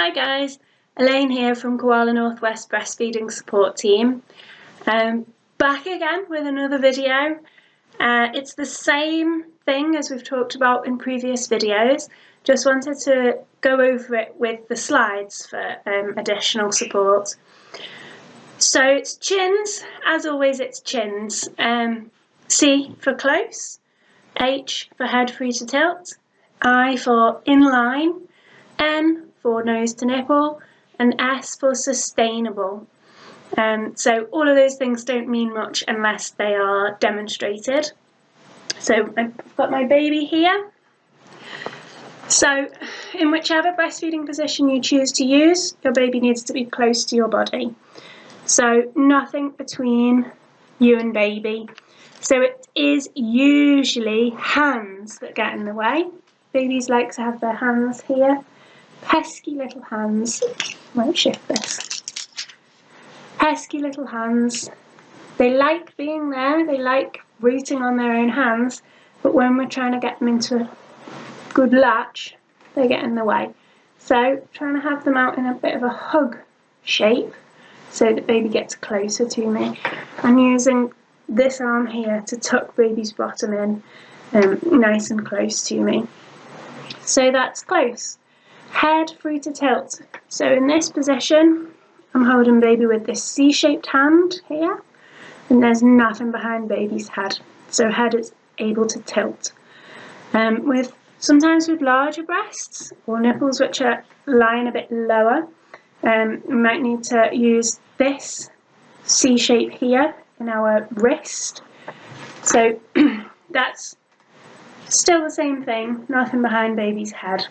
Hi guys, Elaine here from Koala Northwest Breastfeeding Support Team. Back again with another video. It's the same thing as we've talked about in previous videos, just wanted to go over it with the slides for additional support. So it's chins, as always it's chins. C for close, H for head free to tilt, I for inline, N for nose to nipple, and S for sustainable. So all of those things don't mean much unless they are demonstrated. So I've got my baby here. So in whichever breastfeeding position you choose to use, your baby needs to be close to your body. So nothing between you and baby. So it is usually hands that get in the way. Babies like to have their hands here. Pesky little hands. Might shift this. Pesky little hands. They like being there, they like rooting on their own hands, but when we're trying to get them into a good latch, they get in the way. So trying to have them out in a bit of a hug shape so that baby gets closer to me. I'm using this arm here to tuck baby's bottom in nice and close to me. So that's close. Head free to tilt. So in this position, I'm holding baby with this C-shaped hand here, and there's nothing behind baby's head. So head is able to tilt. Sometimes with larger breasts or nipples which are lying a bit lower, we might need to use this C shape here in our wrist. So that's still the same thing, nothing behind baby's head.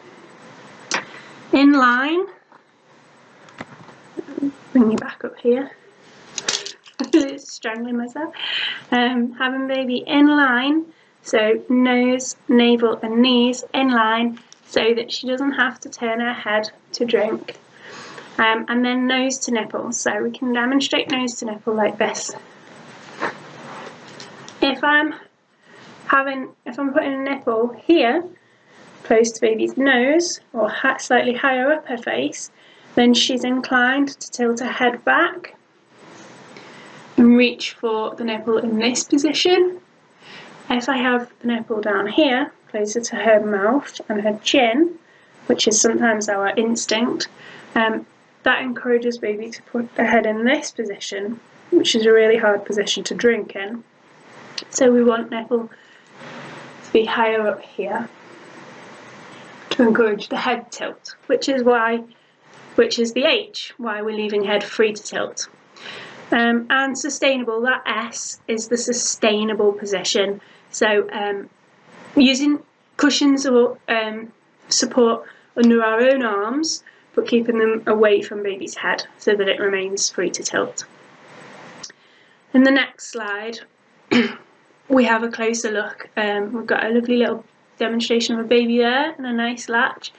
In line, bring you back up here, strangling myself, having baby in line, so nose, navel and knees in line so that she doesn't have to turn her head to drink. And then nose to nipple, so we can demonstrate nose to nipple like this. If I'm putting a nipple here, close to baby's nose or slightly higher up her face, then she's inclined to tilt her head back and reach for the nipple in this position. If I have the nipple down here, closer to her mouth and her chin, which is sometimes our instinct, that encourages baby to put her head in this position, which is a really hard position to drink in. So we want nipple to be higher up here to encourage the head tilt, which is the H, why we're leaving head free to tilt. And sustainable, that S is the sustainable position. So using cushions or support under our own arms, but keeping them away from baby's head so that it remains free to tilt. In the next slide, we have a closer look. We've got a lovely little demonstration of a baby there and a nice latch.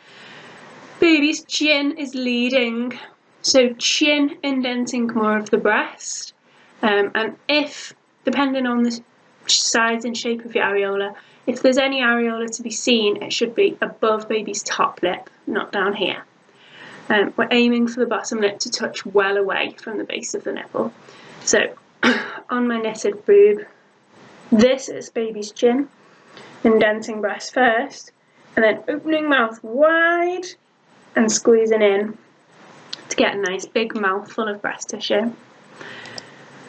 Baby's chin is leading, so chin indenting more of the breast, and if, depending on the size and shape of your areola, if there's any areola to be seen, it should be above baby's top lip, not down here. We're aiming for the bottom lip to touch well away from the base of the nipple. So on my knitted boob, this is baby's chin, indenting breast first, and then opening mouth wide and squeezing in to get a nice big mouthful of breast tissue.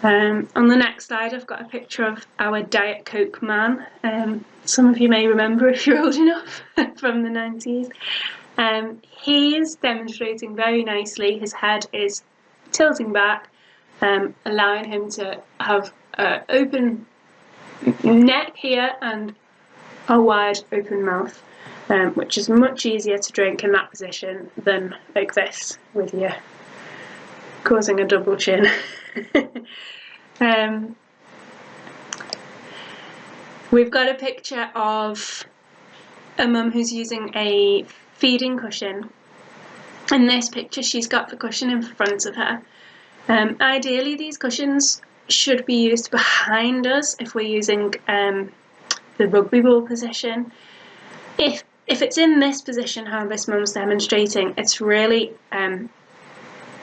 On the next slide, I've got a picture of our Diet Coke man. Some of you may remember if you're old enough from the 90s. He is demonstrating very nicely. His head is tilting back, allowing him to have an open neck here and a wide open mouth, which is much easier to drink in that position than like this with you causing a double chin. We've got a picture of a mum who's using a feeding cushion. In this picture she's got the cushion in front of her. Ideally these cushions should be used behind us if we're using the rugby ball position. If if it's in this position, how this mum's demonstrating, it's really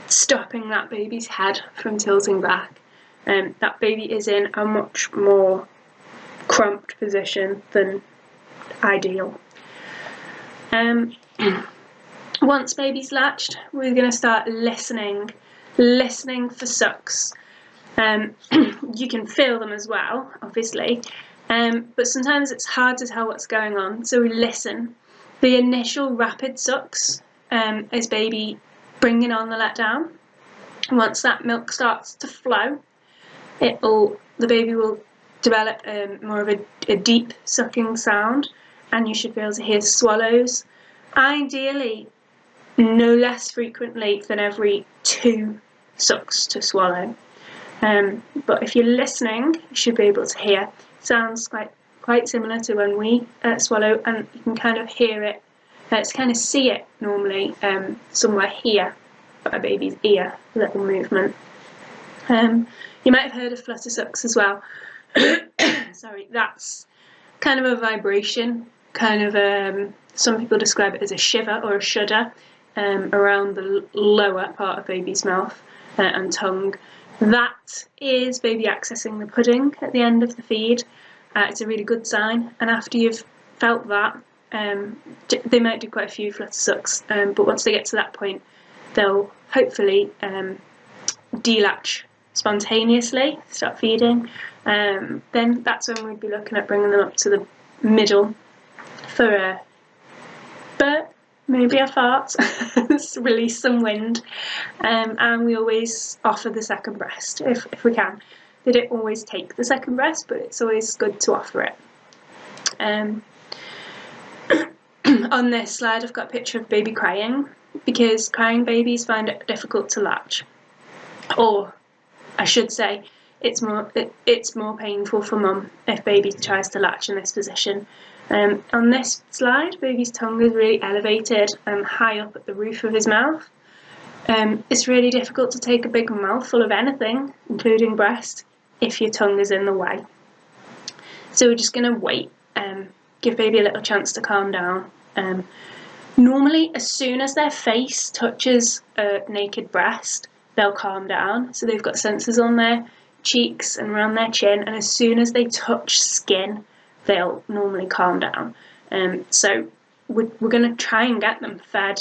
stopping that baby's head from tilting back. That baby is in a much more cramped position than ideal. Once baby's latched, we're going to start listening for sucks. You can feel them as well, obviously, but sometimes it's hard to tell what's going on, so we listen. The initial rapid sucks is baby bringing on the letdown. Once that milk starts to flow, the baby will develop more of a deep sucking sound, and you should be able to hear swallows. Ideally, no less frequently than every 2 sucks to swallow. But if you're listening, you should be able to hear. It sounds quite similar to when we swallow, and you can kind of hear it. Kind of see it normally somewhere here, at a baby's ear, a little movement. You might have heard of flutter sucks as well. Sorry, that's kind of a vibration, kind of some people describe it as a shiver or a shudder around the lower part of baby's mouth and tongue. That is baby accessing the pudding at the end of the feed. It's a really good sign, and after you've felt that, they might do quite a few flutter sucks, but once they get to that point, they'll hopefully delatch spontaneously, start feeding. Then that's when we'd be looking at bringing them up to the middle for a burp, maybe a fart, release some wind, and we always offer the second breast if we can. They don't always take the second breast, but it's always good to offer it. On this slide I've got a picture of baby crying, because crying babies find it difficult to latch, or I should say it's more painful for mum if baby tries to latch in this position. On this slide, baby's tongue is really elevated and high up at the roof of his mouth. It's really difficult to take a big mouthful of anything, including breast, if your tongue is in the way. So we're just going to wait, give baby a little chance to calm down. Normally, as soon as their face touches a naked breast, they'll calm down. So they've got sensors on their cheeks and around their chin, and as soon as they touch skin, they'll normally calm down. So we're going to try and get them fed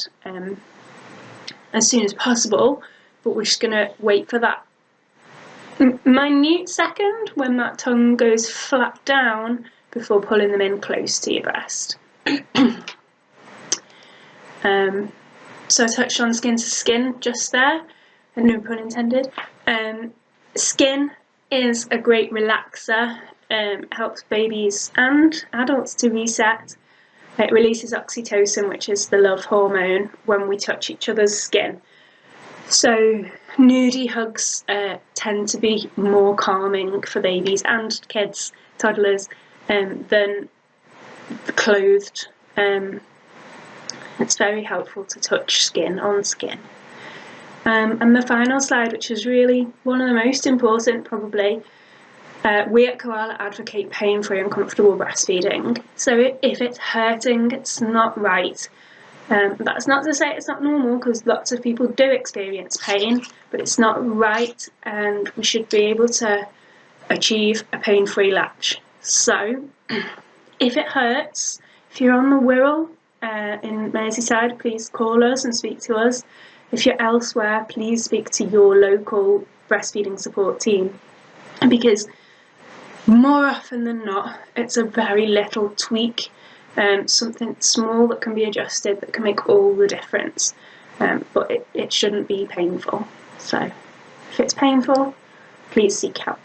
as soon as possible, but we're just going to wait for that minute second when that tongue goes flat down before pulling them in close to your breast. So I touched on skin to skin just there, and no pun intended. Skin is a great relaxer. Helps babies and adults to reset. It releases oxytocin, which is the love hormone, when we touch each other's skin. So nudie hugs tend to be more calming for babies and kids, toddlers, than clothed. It's very helpful to touch skin on skin. And the final slide, which is really one of the most important probably, we at Koala advocate pain-free and comfortable breastfeeding. So if it's hurting, it's not right. That's not to say it's not normal, because lots of people do experience pain, but it's not right, and we should be able to achieve a pain-free latch. So if it hurts, if you're on the Wirral in Merseyside, please call us and speak to us. If you're elsewhere, please speak to your local breastfeeding support team, because more often than not, it's a very little tweak, something small that can be adjusted that can make all the difference, but it shouldn't be painful. So if it's painful, please seek help.